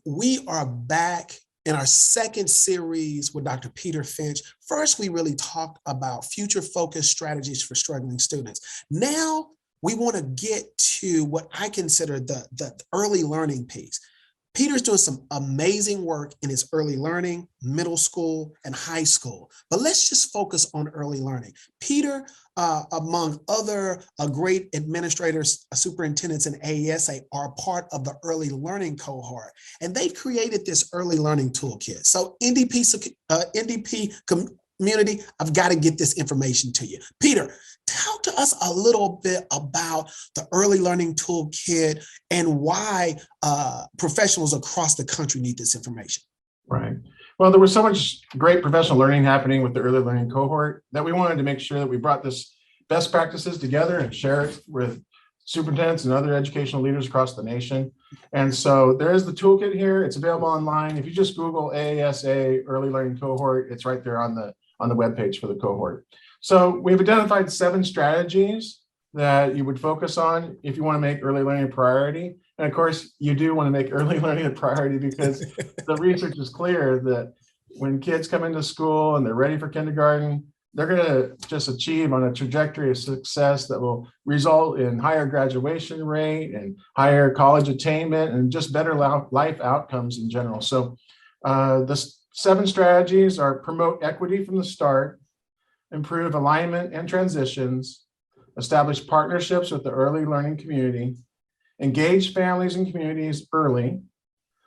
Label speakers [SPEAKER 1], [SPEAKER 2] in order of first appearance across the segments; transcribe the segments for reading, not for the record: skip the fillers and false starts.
[SPEAKER 1] we are back in our second series with Dr. Peter Finch. First, we really talked about future-focused strategies for struggling students. Now, we want to get to what I consider the early learning piece. Peter's doing some amazing work in his early learning, middle school, and high school. But let's just focus on early learning. Peter, among other great administrators, superintendents, and AESA are part of the early learning cohort, and they've created this early learning toolkit. So NDP community, I've got to get this information to you. Peter, talk to us a little bit about the early learning toolkit and why professionals across the country need this information.
[SPEAKER 2] Right. Well, there was so much great professional learning happening with the early learning cohort that we wanted to make sure that we brought this best practices together and share it with superintendents and other educational leaders across the nation. And so there is the toolkit here. It's available online. If you just Google AASA early learning cohort, it's right there on the webpage for the cohort. So we've identified 7 strategies that you would focus on if you want to make early learning a priority. And of course, you do want to make early learning a priority because the research is clear that when kids come into school and they're ready for kindergarten, they're going to just achieve on a trajectory of success that will result in higher graduation rate and higher college attainment and just better life outcomes in general. So the 7 strategies are: promote equity from the start, improve alignment and transitions, establish partnerships with the early learning community, engage families and communities early,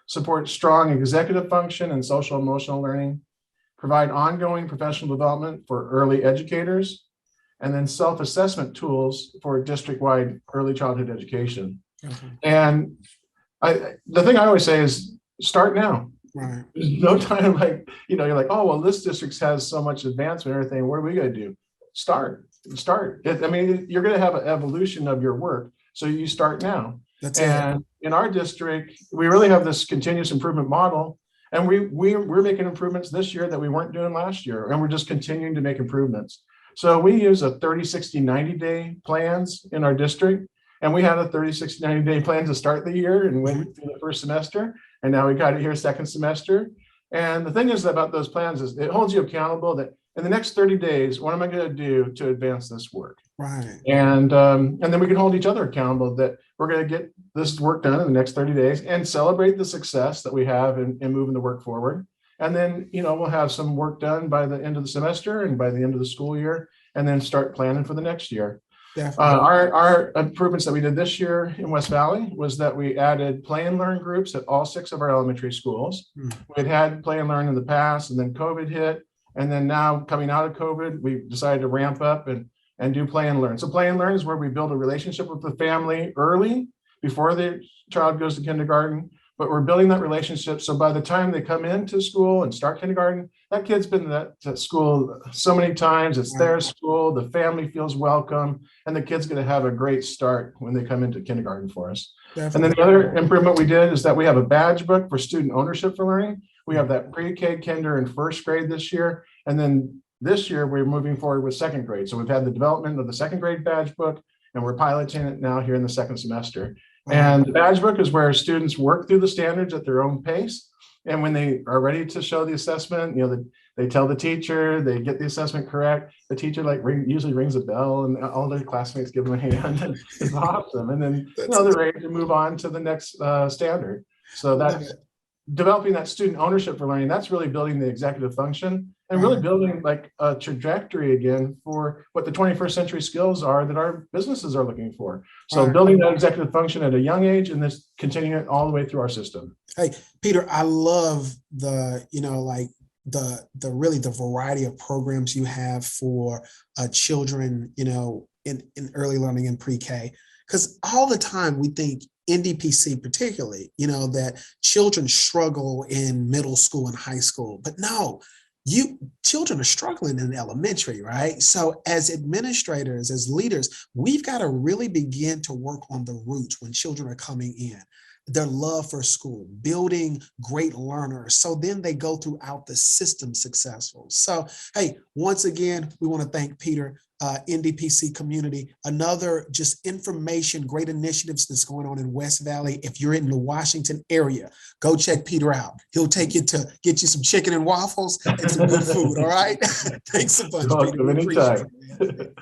[SPEAKER 2] support strong executive function and social emotional learning, provide ongoing professional development for early educators, and then self-assessment tools for district-wide early childhood education. And the thing I always say is start now.
[SPEAKER 1] Right.
[SPEAKER 2] There's no time like, you're like, oh, well, this district has so much advancement and everything. What are we going to do? Start. I mean, you're going to have an evolution of your work. So you start now. And in our district, we really have this continuous improvement model. And we're making improvements this year that we weren't doing last year. And we're just continuing to make improvements. So we use a 30, 60, 90-day plans in our district. And we had a 30, 60, 90-day plan to start the year and went through the first semester. And now we got it here second semester. And the thing is about those plans is it holds you accountable that in the next 30 days, what am I going to do to advance this work?
[SPEAKER 1] Right.
[SPEAKER 2] And then we can hold each other accountable that we're going to get this work done in the next 30 days and celebrate the success that we have in moving the work forward. And then, we'll have some work done by the end of the semester and by the end of the school year, and then start planning for the next year. Our improvements that we did this year in West Valley was that we added play and learn groups at all 6 of our elementary schools. We'd had play and learn in the past, and then COVID hit. And then now coming out of COVID, we decided to ramp up and do play and learn. So play and learn is where we build a relationship with the family early before the child goes to kindergarten, but we're building that relationship. So by the time they come into school and start kindergarten, that kid's been to that school so many times. It's their school, the family feels welcome, and the kid's going to have a great start when they come into kindergarten for us. Definitely. And then the other improvement we did is that we have a badge book for student ownership for learning. We have that pre-K, kinder, and first grade this year. And then this year, we're moving forward with second grade. So we've had the development of the second grade badge book, and we're piloting it now here in the second semester. And the badge book is where students work through the standards at their own pace. And when they are ready to show the assessment, they tell the teacher, they get the assessment correct. The teacher usually rings a bell, and all their classmates give them a hand. And it's awesome. And then they're ready to move on to the next standard. So that's developing that student ownership for learning. That's really building the executive function and really building like a trajectory again for what the 21st century skills are that our businesses are looking for. So building that executive function at a young age and this continuing it all the way through our system.
[SPEAKER 1] Hey, Peter, I love the variety of programs you have for children, in early learning and pre-K, because all the time we think NDPC particularly, that children struggle in middle school and high school, but no, children are struggling in elementary, right? So as administrators, as leaders, we've got to really begin to work on the roots when children are coming in. their love for school, building great learners. So then they go throughout the system successful. So, hey, once again, we want to thank Peter, NDPC community. Another just information, great initiatives that's going on in West Valley. If you're in the Washington area, go check Peter out. He'll take you to get you some chicken and waffles and some good food. All right. Thanks a bunch, Peter.
[SPEAKER 2] Welcome
[SPEAKER 1] We appreciate
[SPEAKER 2] anytime.
[SPEAKER 1] it, man.